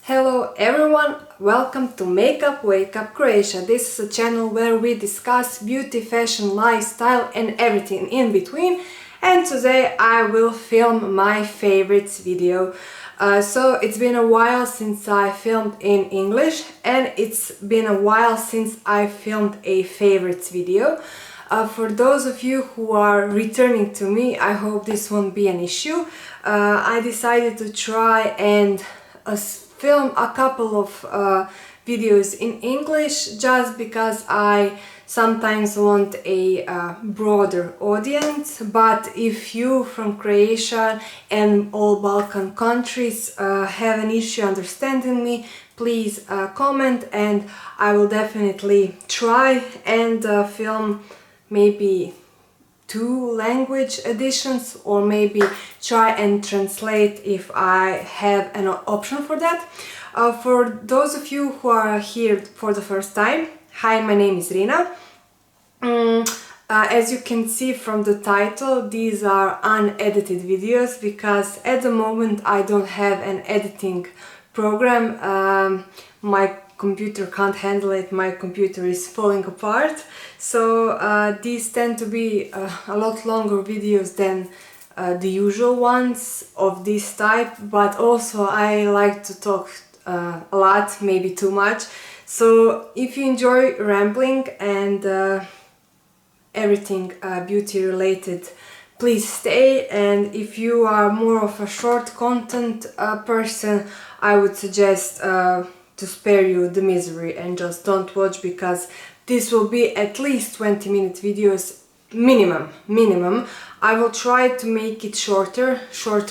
Hello everyone, welcome to Makeup Wake Up Croatia. This is a channel where we discuss beauty, fashion, lifestyle and everything in between. And today I will film my favorites video. So it's been a while since I filmed in English, and it's been a while since I filmed a favorites video. For those of you who are returning to me, I hope this won't be an issue. I decided to try and film a couple of videos in English just because I sometimes want a broader audience. But if you from Croatia and all Balkan countries have an issue understanding me, please comment and I will definitely try and film maybe 2 language editions, or maybe try and translate if I have an option for that. For those of you who are here for the first time, hi, my name is Rina. As you can see from the title, these are unedited videos because at the moment I don't have an editing program. My computer can't handle it, my computer is falling apart. So these tend to be a lot longer videos than the usual ones of this type, but also I like to talk a lot, maybe too much. So if you enjoy rambling and everything beauty related, please stay. And if you are more of a short content person, I would suggest to spare you the misery and just don't watch, because this will be at least 20-minute videos minimum. I will try to make it shorter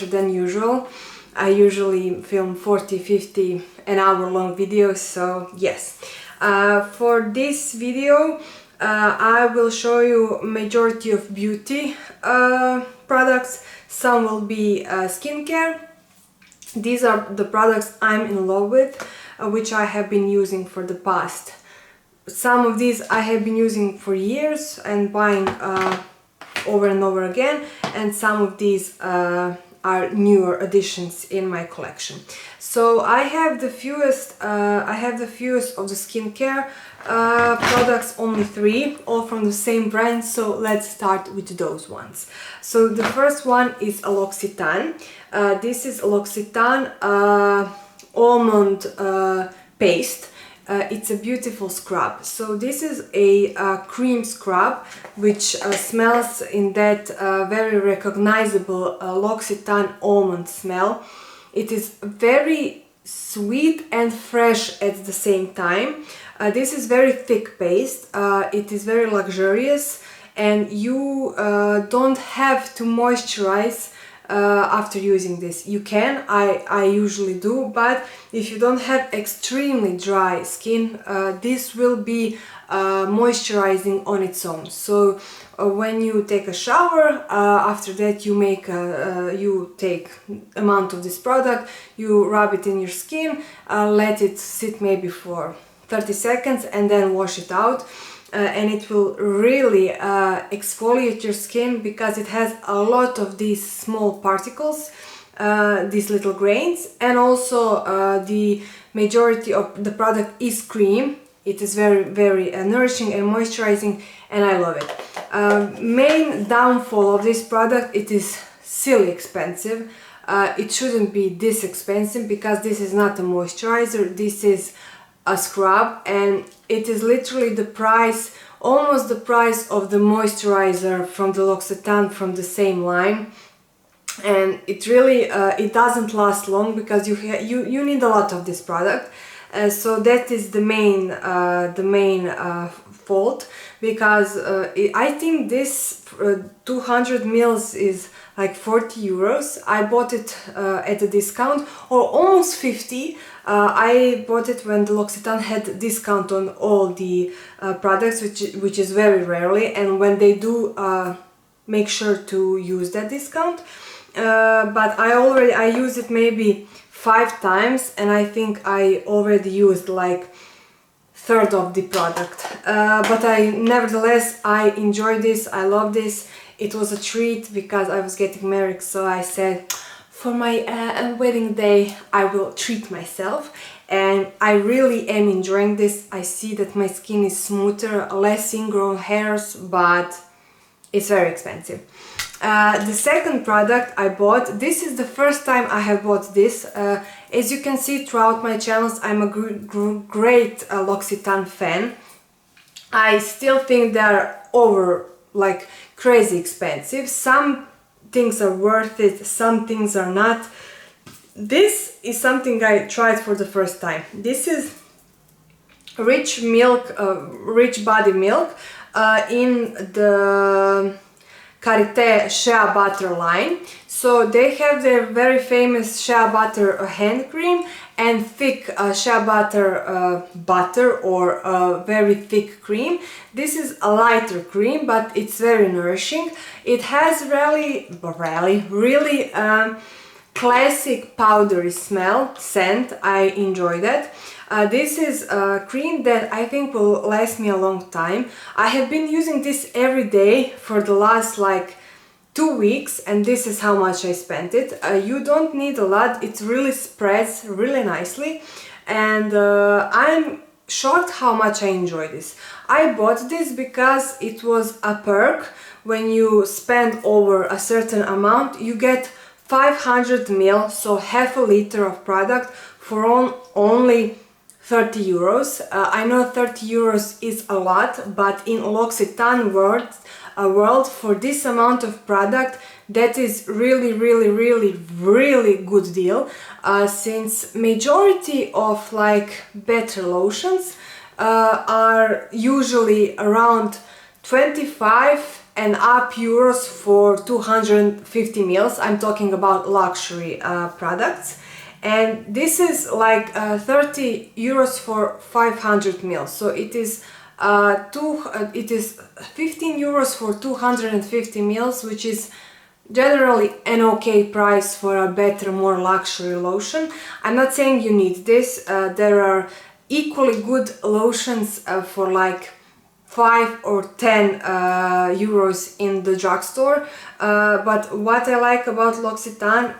than usual. I usually film 40-50 an hour long videos, so yes. For this video I will show you majority of beauty products. Some will be skincare. These are the products I'm in love with, which I have been using for the past. Some of these I have been using for years and buying over and over again, and some of these are newer additions in my collection. So I have the fewest of the skincare products, only 3, all from the same brand. So let's start with those ones. So the first one is L'Occitane. This is L'Occitane almond paste. It's a beautiful scrub. So this is a cream scrub which smells in that very recognizable L'Occitane almond smell. It is very sweet and fresh at the same time. This is very thick paste. It is very luxurious, and you don't have to moisturize after using this. You can, I usually do, but if you don't have extremely dry skin, this will be moisturizing on its own. So when you take a shower, after that you take amount of this product, you rub it in your skin, let it sit maybe for 30 seconds and then wash it out. And it will really exfoliate your skin, because it has a lot of these small particles, these little grains, and also the majority of the product is cream. It is very nourishing and moisturizing, and I love it. Main downfall of this product, it is silly expensive. It shouldn't be this expensive, because this is not a moisturizer, this is a scrub, and it is literally the price, almost the price of the moisturizer from the L'Occitane from the same line. And it really it doesn't last long, because you need a lot of this product. So that is the main fault, because I think this 200 mils is like 40 euros. I bought it at a discount, or almost 50. I bought it when the L'Occitane had discount on all the products, which is very rarely, and when they do, make sure to use that discount. But I used it maybe 5 times, and I think I already used like third of the product. But nevertheless I enjoy this, I love this. It was a treat because I was getting married, so I said, for my wedding day I will treat myself, and I really am enjoying this. I see that my skin is smoother, less ingrown hairs, but it's very expensive. The second product I bought, this is the first time I have bought this. As you can see throughout my channels, I'm a great L'Occitane fan. I still think they're like crazy expensive. Some things are worth it, some things are not. This is something I tried for the first time. This is rich milk, rich body milk in the Karité shea butter line. So they have their very famous shea butter hand cream and thick shea butter or very thick cream. This is a lighter cream, but it's very nourishing. It has really classic powdery scent. I enjoy that. This is a cream that I think will last me a long time. I have been using this every day for the last like 2 weeks, and this is how much I spent it. You don't need a lot, it really spreads really nicely, and I'm shocked how much I enjoy this. I bought this because it was a perk. When you spend over a certain amount, you get 500 ml, so half a liter of product for only 30 euros. I know 30 euros is a lot, but in L'Occitane world for this amount of product, that is really good deal, since majority of like better lotions are usually around 25 and up euros for 250 ml. I'm talking about luxury products, and this is like 30 euros for 500 ml. So it is 15 euros for 250 ml, which is generally an okay price for a better, more luxury lotion. I'm not saying you need this. There are equally good lotions for like 5 or 10 euros in the drugstore, but what I like about L'Occitane,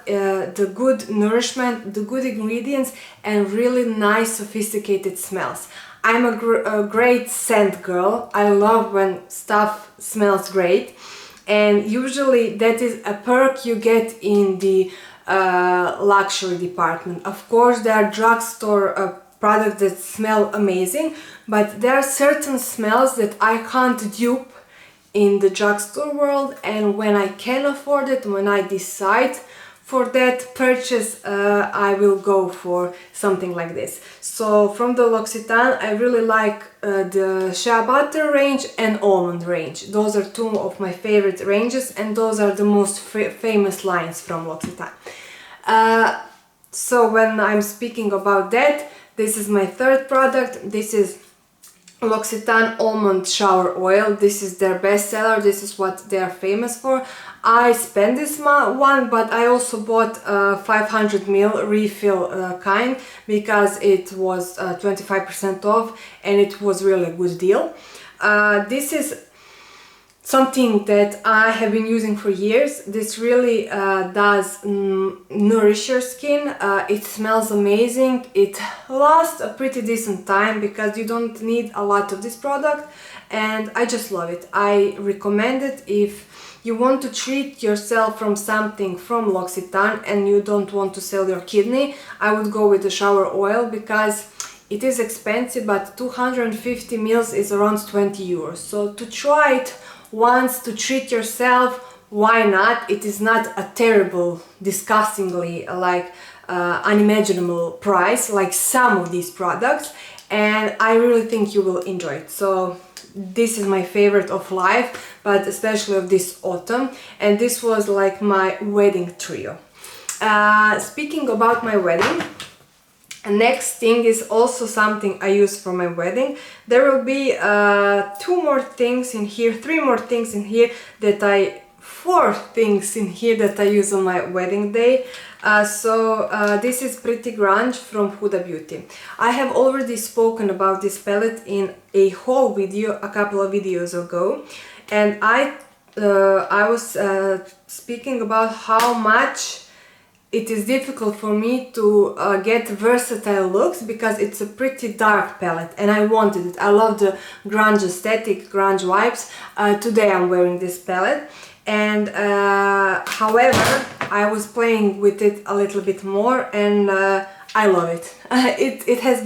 the good nourishment, the good ingredients, and really nice sophisticated smells. I'm a great scent girl. I love when stuff smells great, and usually that is a perk you get in the luxury department. Of course, there are drugstore products that smell amazing, but there are certain smells that I can't dupe in the drugstore world, and when I can afford it, when I decide for that purchase, I will go for something like this. So from the L'Occitane, I really like the shea butter range and almond range. Those are two of my favorite ranges, and those are the most famous lines from L'Occitane. So when I'm speaking about that, this is my third product. This is L'Occitane Almond Shower Oil. This is their best seller. This is what they are famous for. I spent this one, but I also bought a 500 ml refill kind because it was 25% off, and it was really a good deal. This is something that I have been using for years. This really does nourish your skin. It smells amazing. It lasts a pretty decent time because you don't need a lot of this product, and I just love it. I recommend it if you want to treat yourself from something from L'Occitane and you don't want to sell your kidney. I would go with the shower oil because it is expensive, but 250 ml is around 20 euros. So to try it once to treat yourself, why not? It is not a terrible, disgustingly like unimaginable price like some of these products, and I really think you will enjoy it. So this is my favorite of life, but especially of this autumn, and this was like my wedding trio. Speaking about my wedding, next thing is also something I use for my wedding. There will be three more things in here, four things in here that I use on my wedding day. This is Pretty Grunge from Huda Beauty. I have already spoken about this palette in a whole video a couple of videos ago, and I was speaking about how much it is difficult for me to get versatile looks because it's a pretty dark palette and I wanted it. I love the grunge aesthetic, grunge vibes. Today I'm wearing this palette, and however I was playing with it a little bit more, and I love it. It has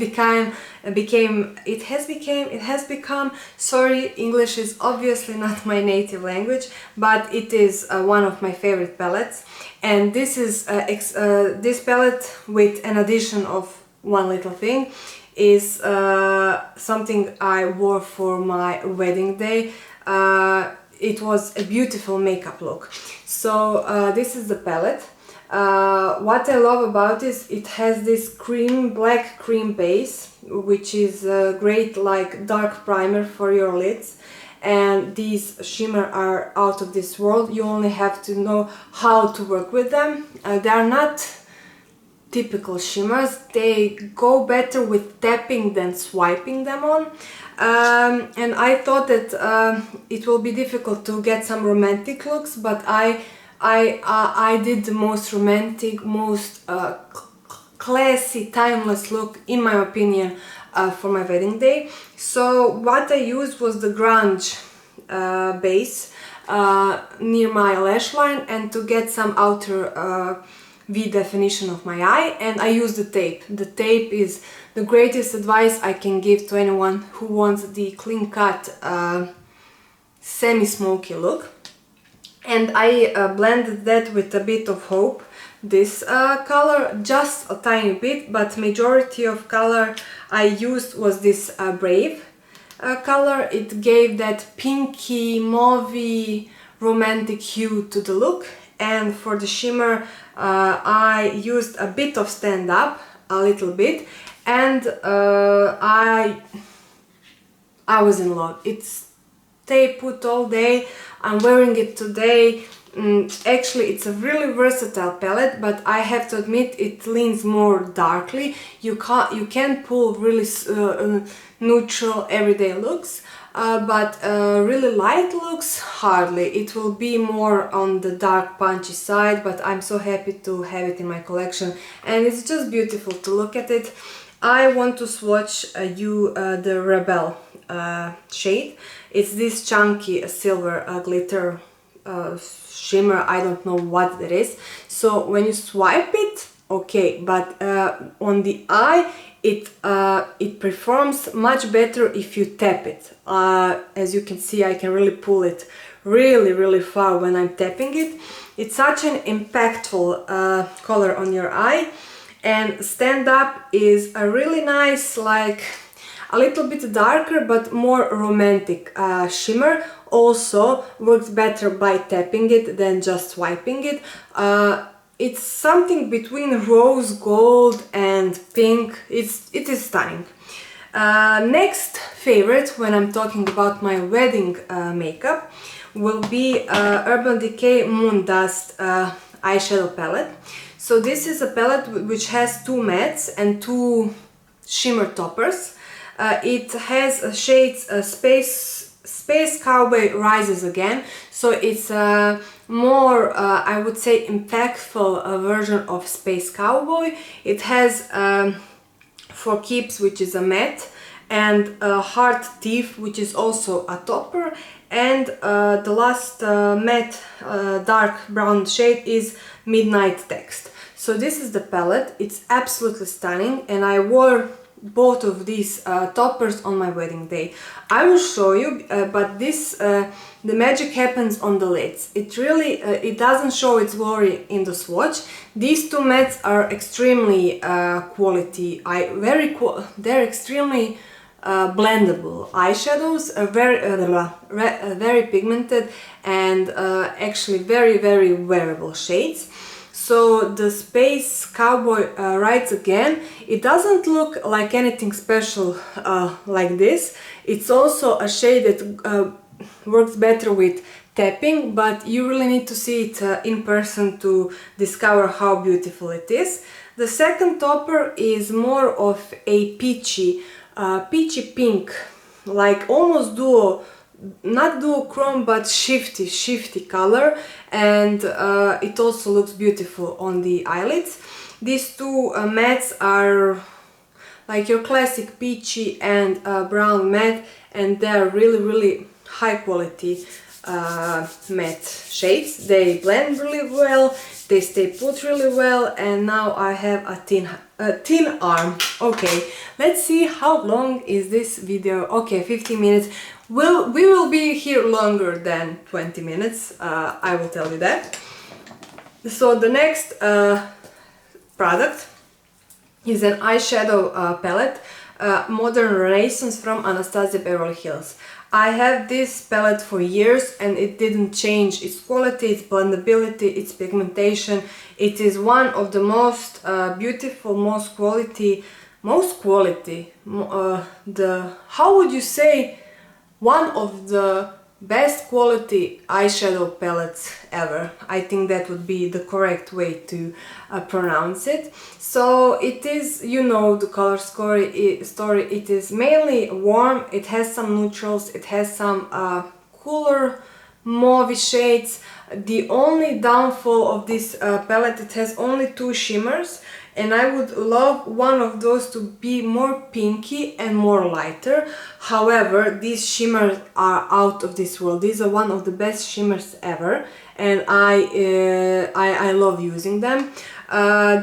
become, sorry, English is obviously not my native language, but it is one of my favorite palettes. And this is this palette, with an addition of one little thing, is something I wore for my wedding day. It was a beautiful makeup look. So this is the palette. What I love about this, it has this black cream base, which is a great like dark primer for your lids, and these shimmer are out of this world. You only have to know how to work with them. They are not typical shimmers, they go better with tapping than swiping them on. And I thought that it will be difficult to get some romantic looks, but I did the most romantic, most classy, timeless look, in my opinion, for my wedding day. So what I used was the grunge base near my lash line, and to get some outer V definition of my eye, and I used the tape. The tape is the greatest advice I can give to anyone who wants the clean-cut semi-smoky look. And I blended that with a bit of Hope, this color, just a tiny bit, but majority of color I used was this Brave color. It gave that pinky, mauvey, romantic hue to the look. And for the shimmer I used a bit of Stand Up, a little bit, and I was in love. It's stay put all day. I'm wearing it today. Actually, it's a really versatile palette, but I have to admit it leans more darkly. You can pull really neutral everyday looks, but really light looks, hardly. It will be more on the dark punchy side, but I'm so happy to have it in my collection, and it's just beautiful to look at it. I want to swatch you the Rebel shade. It's this chunky silver glitter shimmer. I don't know what that is. So when you swipe it, okay, but on the eye it performs much better if you tap it. As you can see, I can really pull it really far when I'm tapping it. It's such an impactful color on your eye. And Stand Up is a really nice, like a little bit darker but more romantic shimmer. Also works better by tapping it than just swiping it. It's something between rose gold and pink. It is stunning. Next favorite when I'm talking about my wedding makeup will be Urban Decay Moon Dust eyeshadow palette. So this is a palette which has two mattes and two shimmer toppers. It has shades Space Cowboy Rises Again, so it's a more, I would say, impactful version of Space Cowboy. It has For Keeps, which is a matte, and Heart Thief, which is also a topper, and the last matte dark brown shade is Midnight Text. So this is the palette. It's absolutely stunning, and I wore both of these toppers on my wedding day. I will show you, but this the magic happens on the lids. It really it doesn't show its glory in the swatch. These two mattes are extremely quality. They're extremely blendable eyeshadows, very pigmented, and actually very wearable shades. So the Space Cowboy Rides Again, it doesn't look like anything special like this. It's also a shade that works better with tapping, but you really need to see it in person to discover how beautiful it is. The second topper is more of a peachy pink, like almost duo not duochrome but shifty color, and it also looks beautiful on the eyelids. These two mattes are like your classic peachy and brown matte, and they're really high quality matte shades. They blend really well, they stay put really well, and now I have a thin arm. Okay, let's see how long is this video. Okay, 15 minutes. We will be here longer than 20 minutes, I will tell you that. So the next product is an eyeshadow palette, Modern Renaissance from Anastasia Beverly Hills. I have this palette for years and it didn't change its quality, its blendability, its pigmentation. It is one of the most beautiful, how would you say, one of the best quality eyeshadow palettes ever. I think that would be the correct way to pronounce it. So it is, you know, the color story, it is mainly warm, it has some neutrals, it has some cooler mauve shades. The only downfall of this palette, it has only two shimmers, and I would love one of those to be more pinky and more lighter. However, these shimmers are out of this world. These are one of the best shimmers ever, and I love using them.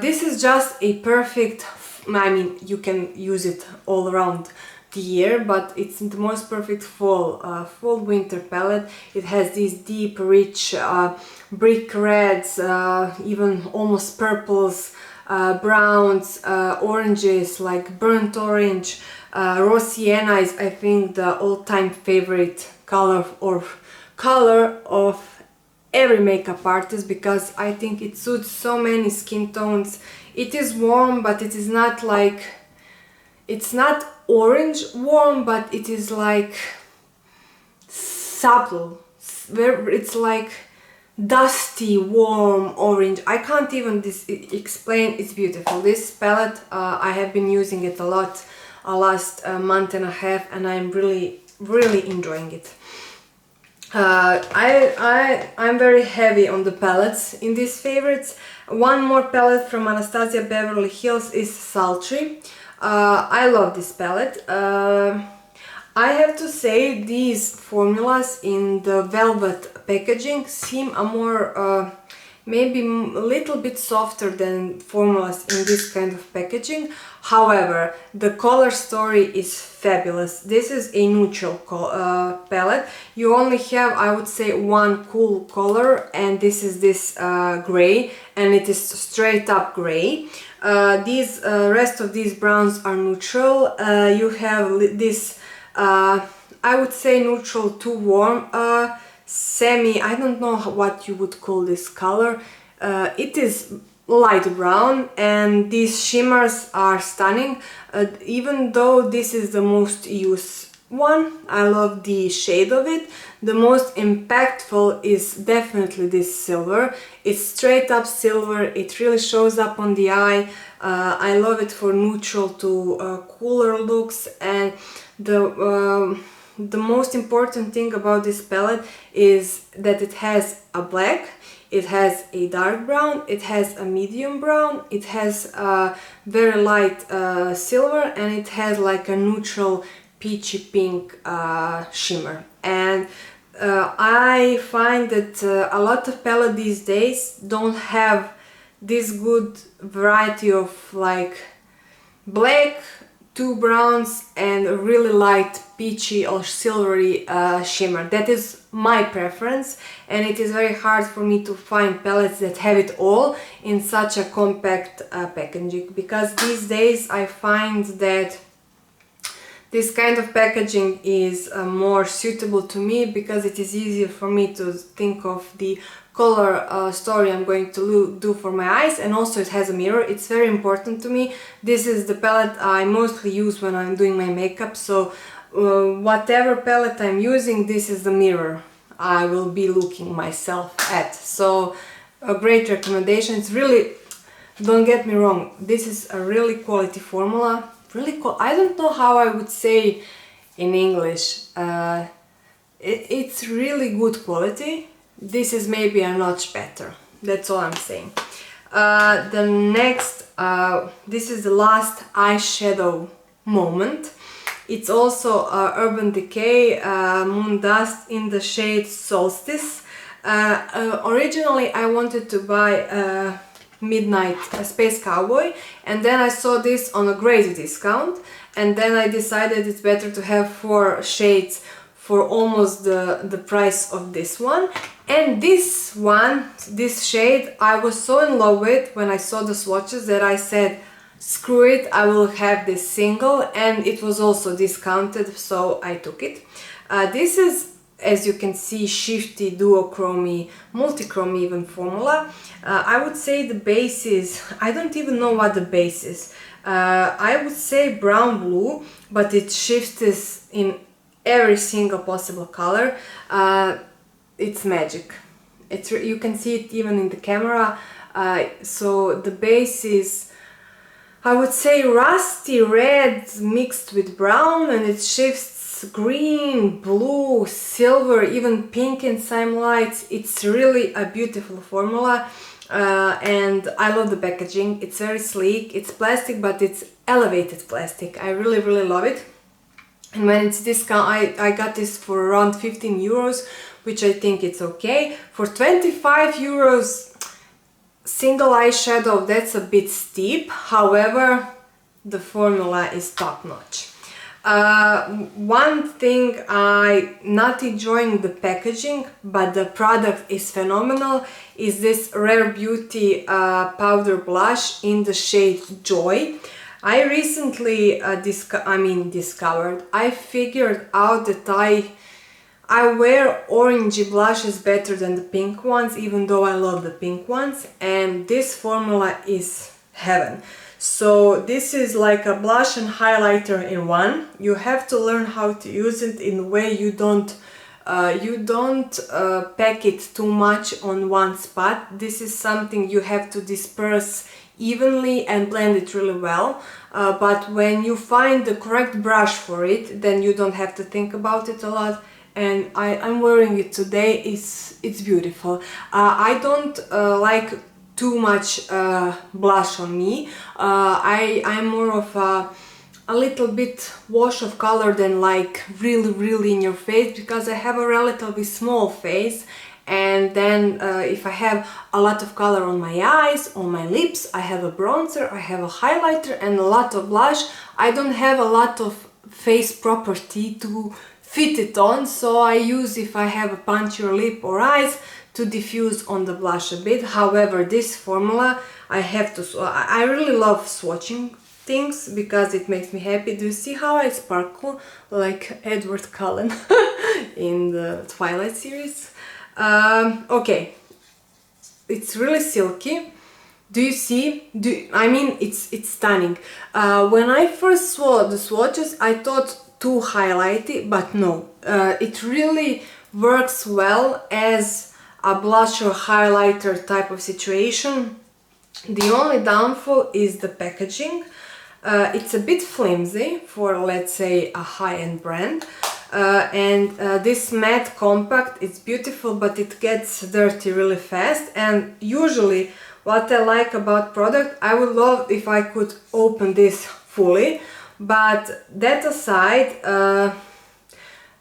This is just a perfect, I mean, you can use it all around the year, but it's the most perfect fall winter palette. It has these deep, rich brick reds, even almost purples, browns, oranges, like burnt orange. Raw sienna is, I think, the all-time favorite color of every makeup artist, because I think it suits so many skin tones. It is warm, but it is not like, it's not orange warm, but it is like subtle, it's like dusty warm orange. I can't even explain. It's beautiful. This palette, I have been using it a lot last month and a half, and I'm really enjoying it. I'm very heavy on the palettes in these favorites. One more palette from Anastasia Beverly Hills is Sultry. I love this palette. I have to say, these formulas in the velvet packaging seem a more, maybe a little bit softer than formulas in this kind of packaging. However, the color story is fabulous. This is a neutral palette. You only have, I would say, one cool color, and this is this gray, and it is straight up gray. These rest of these browns are neutral. You have this, I would say, neutral to warm, semi, I don't know what you would call this color. It is light brown, and these shimmers are stunning. Even though this is the most used one, I love the shade of it. The most impactful is definitely this silver. It's straight up silver, it really shows up on the eye. I love it for neutral to cooler looks, and the most important thing about this palette is that it has a black, it has a dark brown, it has a medium brown, it has a very light silver, and it has like a neutral peachy pink shimmer. And I find that a lot of palettes these days don't have this good variety of like black, two browns, and a really light peachy or silvery shimmer. That is my preference, and it is very hard for me to find palettes that have it all in such a compact packaging, because these days I find that this kind of packaging is more suitable to me, because it is easier for me to think of the color story I'm going to do for my eyes, and also it has a mirror. It's very important to me. This is the palette I mostly use when I'm doing my makeup, so whatever palette I'm using, this is the mirror I will be looking myself at. So a great recommendation. It's really, don't get me wrong, this is a really quality formula. Really cool. I don't know how I would say in English. it's really good quality. This is maybe a notch better. That's all I'm saying. The next, this is the last eyeshadow moment. It's also Urban Decay Moon Dust in the shade Solstice. Originally I wanted to buy Midnight Space Cowboy, and then I saw this on a great discount, and then I decided it's better to have 4 shades for almost the price of this one. And this one, this shade, I was so in love with when I saw the swatches that I said, screw it, I will have this single, and it was also discounted, so I took it. This is, as you can see, shifty, duochrome, multichrome even formula. I would say the base is, I don't even know what the base is. I would say brown blue, but it shifts in every single possible color. It's magic. You can see it even in the camera. So the base is, I would say, rusty red mixed with brown, and it shifts green, blue, silver, even pink in some lights. It's really a beautiful formula, and I love the packaging. It's very sleek. It's plastic, but it's elevated plastic. I really love it. And when it's discount, I got this for around 15 euros, which I think it's okay. For 25 euros, single eyeshadow, that's a bit steep. However, the formula is top notch. One thing I'm not enjoying the packaging, but the product is phenomenal, is this Rare Beauty powder blush in the shade Joy. I recently discovered, I figured out that I wear orangey blushes better than the pink ones, even though I love the pink ones, and this formula is heaven. So this is like a blush and highlighter in one. You have to learn how to use it in a way you don't pack it too much on one spot. This is something you have to disperse evenly and blend it really well, but when you find the correct brush for it, then you don't have to think about it a lot. And I'm wearing it today. It's beautiful. I don't like too much blush on me. I'm more of a little bit wash of color than like really in your face, because I have a relatively small face. And then if I have a lot of color on my eyes, on my lips, I have a bronzer, I have a highlighter and a lot of blush. I don't have a lot of face property to fit it on, so I use, if I have a punchier lip or eyes, to diffuse on the blush a bit. However, this formula, I really love swatching things because it makes me happy. Do you see how I sparkle like Edward Cullen in the Twilight series? Okay, it's really silky. Do you see? It's stunning. When I first saw the swatches, I thought too highlighty, but no, it really works well as a blush or highlighter type of situation. The only downfall is the packaging. It's a bit flimsy for, let's say, a high-end brand. This matte compact, it's beautiful, but it gets dirty really fast. And usually what I like about product, I would love if I could open this fully, but that aside,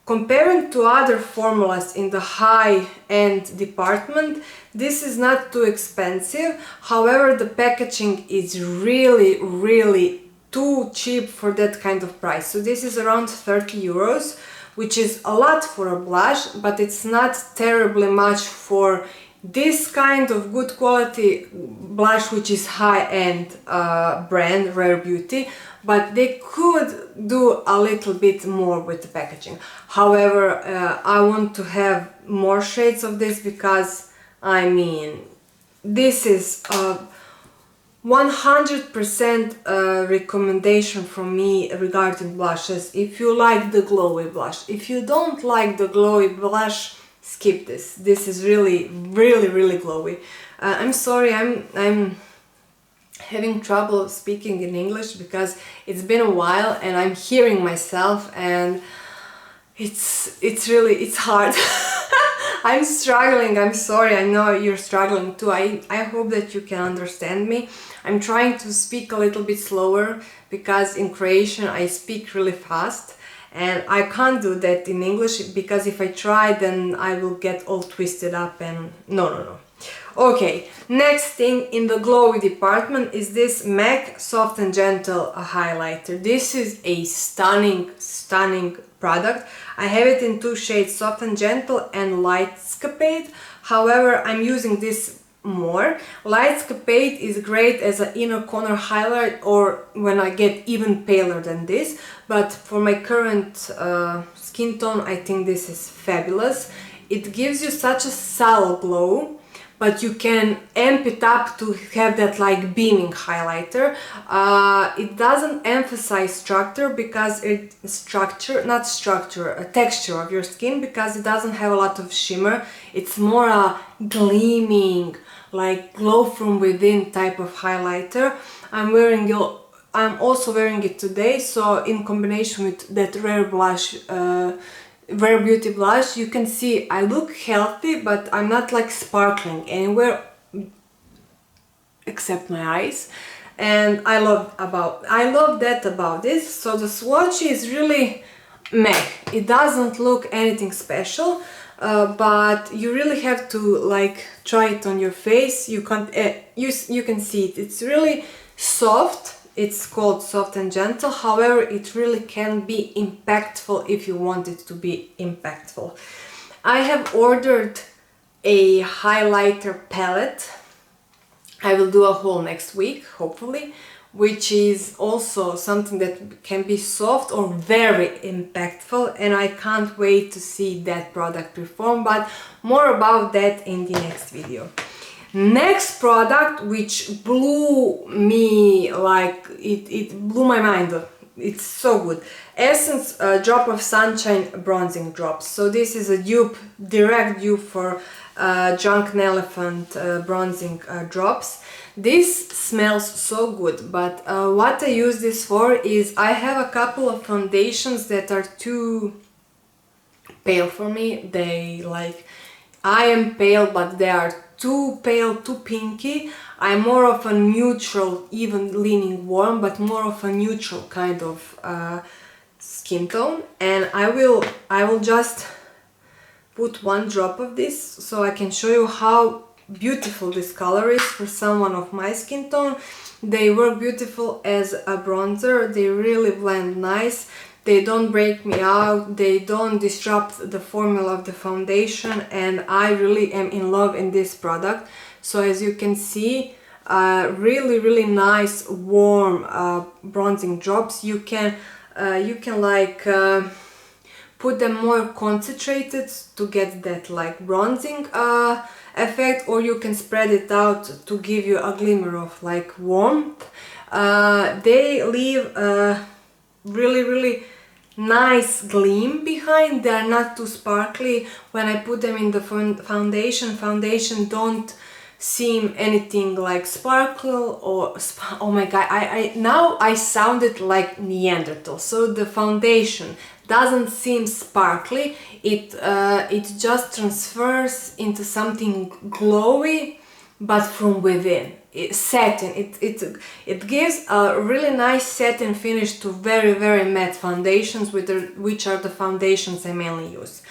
comparing to other formulas in the high-end department, this is not too expensive. However, the packaging is really too cheap for that kind of price. So this is around 30 euros, which is a lot for a blush, but it's not terribly much for this kind of good quality blush, which is high-end brand, Rare Beauty, but they could do a little bit more with the packaging. However, I want to have more shades of this because, this is 100% recommendation from me regarding blushes. If you like the glowy blush, if you don't like the glowy blush, skip this. This is really glowy. I'm sorry, I'm having trouble speaking in English because it's been a while and I'm hearing myself, and it's hard. I'm struggling, I'm sorry, I know you're struggling too. I hope that you can understand me. I'm trying to speak a little bit slower because in Croatian I speak really fast and I can't do that in English, because if I try then I will get all twisted up and no. Okay, next thing in the glowy department is this MAC Soft and Gentle highlighter. This is a stunning product. I have it in two shades, Soft and Gentle and Lightscapade. However, I'm using this more. Lightscapade is great as an inner corner highlight or when I get even paler than this, but for my current skin tone I think this is fabulous. It gives you such a subtle glow, but you can amp it up to have that like beaming highlighter. It doesn't emphasize structure because texture of your skin, because it doesn't have a lot of shimmer. It's more a gleaming, like glow from within type of highlighter. I'm also wearing it today, so in combination with that Rare blush, Rare Beauty blush, you can see I look healthy, but I'm not like sparkling anywhere except my eyes, and I love that about this. So the swatch is really meh. It doesn't look anything special, but you really have to like try it on your face. You can see it. It's really soft. It's called Soft and Gentle, however it really can be impactful if you want it to be impactful. I have ordered a highlighter palette. I will do a haul next week, hopefully, which is also something that can be soft or very impactful, and I can't wait to see that product perform, but more about that in the next video. Next product, which blew me, like it blew my mind, it's so good. Essence Drop of Sunshine Bronzing Drops. So this is a dupe, direct dupe for Drunken Elephant bronzing drops. This smells so good, but what I use this for is I have a couple of foundations that are too pale for me. I am pale, but they are too pale, too pinky. I'm more of a neutral, even leaning warm, but more of a neutral kind of skin tone. And I will just put one drop of this so I can show you how beautiful this color is for someone of my skin tone. They work beautiful as a bronzer. They really blend nice. They don't break me out, they don't disrupt the formula of the foundation, and I really am in love in this product. So as you can see, really nice warm bronzing drops. You can like put them more concentrated to get that like bronzing effect, or you can spread it out to give you a glimmer of like warmth. They leave really nice gleam behind. They are not too sparkly. When I put them in the foundation don't seem anything like sparkle or oh my god, now I sounded like Neanderthal. So the foundation doesn't seem sparkly, it just transfers into something glowy but from within. Satin, it gives a really nice satin finish to very matte foundations, which are the foundations I mainly use.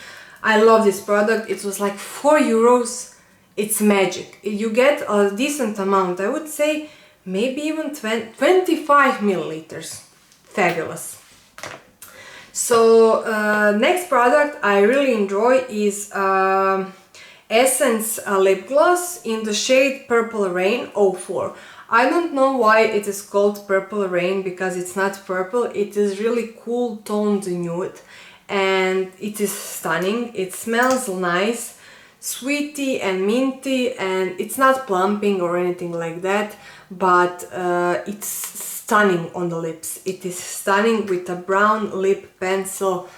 I love this product. It was like 4 euros. It's magic. You get a decent amount, I would say maybe even 25 milliliters. Fabulous. So next product I really enjoy is Essence lip gloss in the shade Purple Rain 04. I don't know why it is called Purple Rain, because it's not purple. It is really cool toned nude and it is stunning. It smells nice, sweety and minty, and it's not plumping or anything like that, but it's stunning on the lips. It is stunning with a brown lip pencil.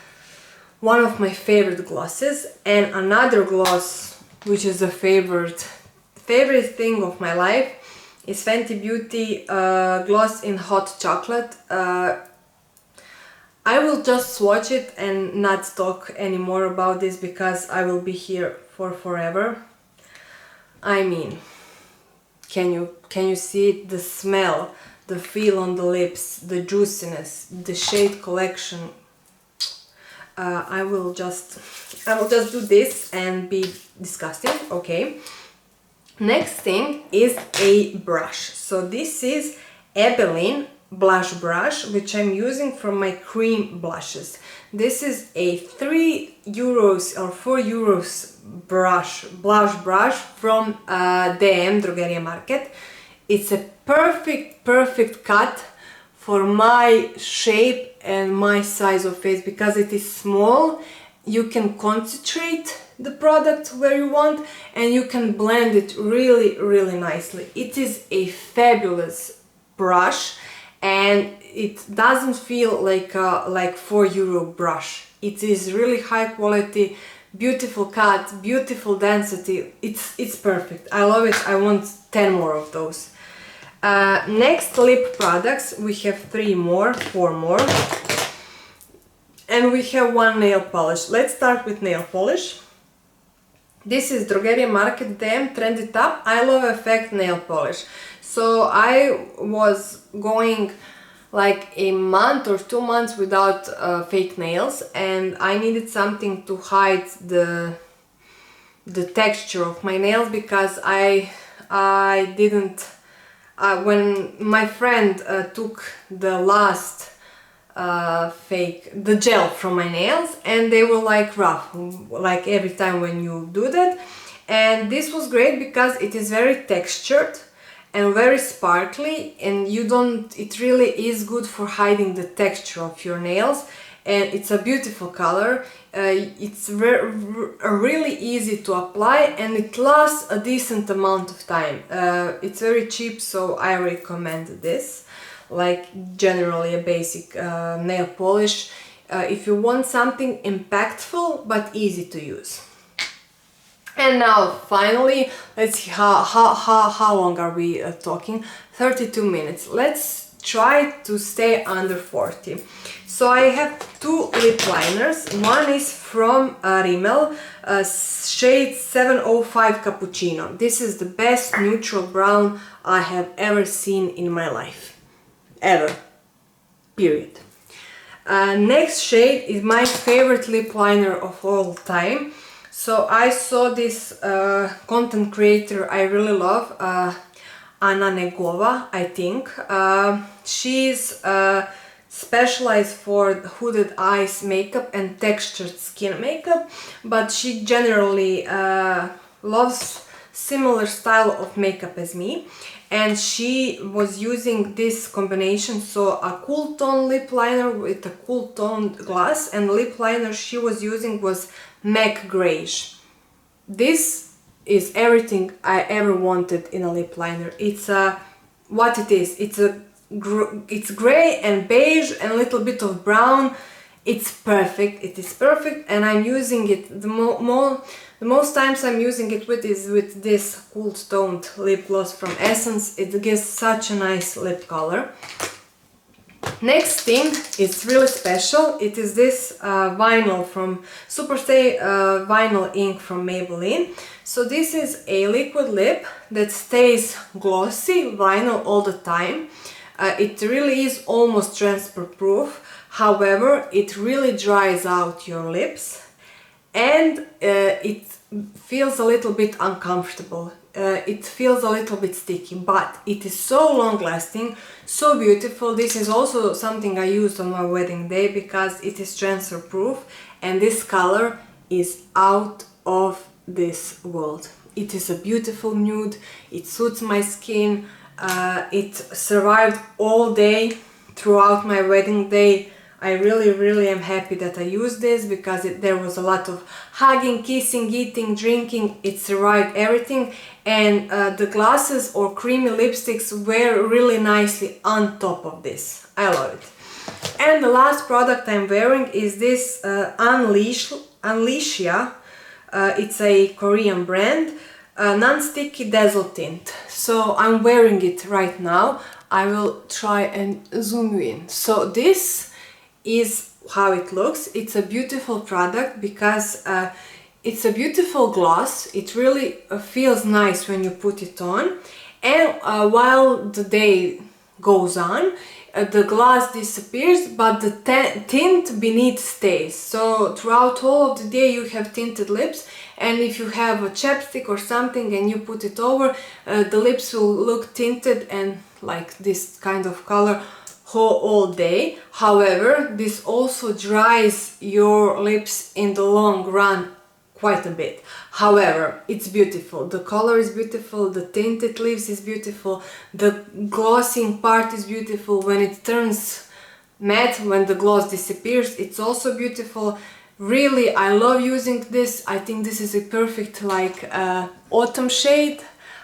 One of my favorite glosses. And another gloss which is a favorite thing of my life is Fenty Beauty gloss in Hot Chocolate. I will just swatch it and not talk anymore about this because I will be here for forever. I mean, can you see it? The smell, the feel on the lips, the juiciness, the shade collection. I will just do this and be disgusting. Okay. Next thing is a brush. So this is Ebelin blush brush, which I'm using for my cream blushes. This is a 3 euros or 4 euros blush brush from DM, Drogeria Market. It's a perfect cut for my shape and my size of face because it is small. You can concentrate the product where you want and you can blend it really nicely. It is a fabulous brush and it doesn't feel like a 4 euro brush. It is really high quality, beautiful cut, beautiful density. It's perfect. I love it. I want 10 more of those. Next lip products, we have 4 more. And we have 1 nail polish. Let's start with nail polish. This is Drogeria Market DM Trendy Top I Love Effect nail polish. So I was going like a month or 2 months without fake nails and I needed something to hide the texture of my nails because I didn't when my friend took the last the gel from my nails and they were like rough, like every time when you do that. And this was great because it is very textured and very sparkly and it really is good for hiding the texture of your nails, and it's a beautiful color. It's really easy to apply and it lasts a decent amount of time. It's very cheap, so I recommend this. Like generally a basic nail polish if you want something impactful but easy to use. And now finally, let's see how long are we talking. 32 minutes. Let's try to stay under 40. So I have 2 lip liners. One is from Rimmel, shade 705 Cappuccino. This is the best neutral brown I have ever seen in my life. Ever. Period. Next shade is my favorite lip liner of all time. So I saw this content creator I really love, Anna Negova, I think. She's specialized for hooded eyes makeup and textured skin makeup, but she generally loves similar style of makeup as me. And she was using this combination, so a cool tone lip liner with a cool toned gloss, and the lip liner she was using was MAC Greige. This is everything I ever wanted in a lip liner. It's what it is. It's gray and beige and a little bit of brown. It's perfect. It is perfect, and I'm using it the most times I'm using it with this cool toned lip gloss from Essence. It gives such a nice lip color. Next thing is really special. It is this vinyl from Superstay vinyl ink from Maybelline. So this is a liquid lip that stays glossy vinyl all the time. It really is almost transfer proof. However, it really dries out your lips and it feels a little bit uncomfortable. It feels a little bit sticky, but it is so long lasting, so beautiful. This is also something I used on my wedding day because it is transfer proof and this color is out of this world. It is a beautiful nude, it suits my skin, it survived all day throughout my wedding day. I really am happy that I used this because there was a lot of hugging, kissing, eating, drinking. It survived everything, and the glosses or creamy lipsticks were really nicely on top of this. I love it. And the last product I'm wearing is this Unleashia. It's a Korean brand, non-sticky dazzle tint. So I'm wearing it right now. I will try and zoom you in. So this is how it looks. It's a beautiful product because it's a beautiful gloss. It really feels nice when you put it on, and while the day goes on, the gloss disappears, but the tint beneath stays. So throughout all of the day you have tinted lips, and if you have a chapstick or something and you put it over, the lips will look tinted and like this kind of color all day. However, this also dries your lips in the long run quite a bit. However, it's beautiful. The color is beautiful, the tinted lips is beautiful, the glossing part is beautiful. When it turns matte, when the gloss disappears, it's also beautiful. Really, I love using this. I think this is a perfect like autumn shade.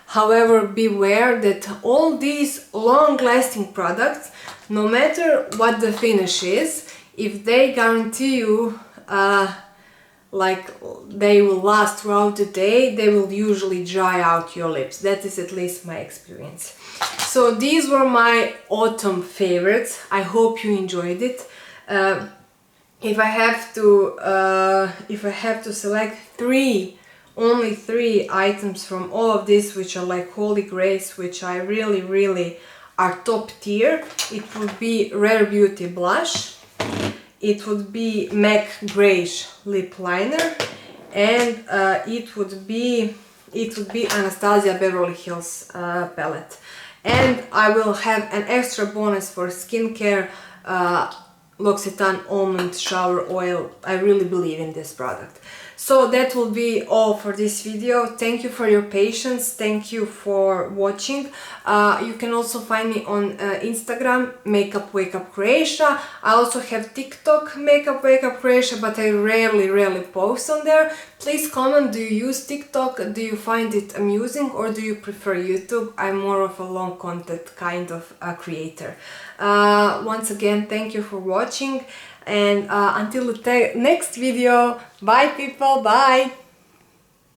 However, beware that all these long-lasting products, no matter what the finish is, if they guarantee you like they will last throughout the day, they will usually dry out your lips. That is at least my experience. So these were my autumn favorites. I hope you enjoyed it. If I have to select only three items from all of this, which are like holy grails, which I really are top tier, it would be Rare Beauty blush, it would be MAC Grayish lip liner, and it would be Anastasia Beverly Hills palette. And I will have an extra bonus for skincare, L'Occitane Almond Shower Oil. I really believe in this product. So that will be all for this video. Thank you for your patience. Thank you for watching. You can also find me on Instagram, MakeupWakeupCroatia. I also have TikTok, MakeupWakeupCroatia, but I rarely post on there. Please comment, do you use TikTok? Do you find it amusing, or do you prefer YouTube? I'm more of a long content kind of creator. Once again, thank you for watching. And until the next video, bye people, bye!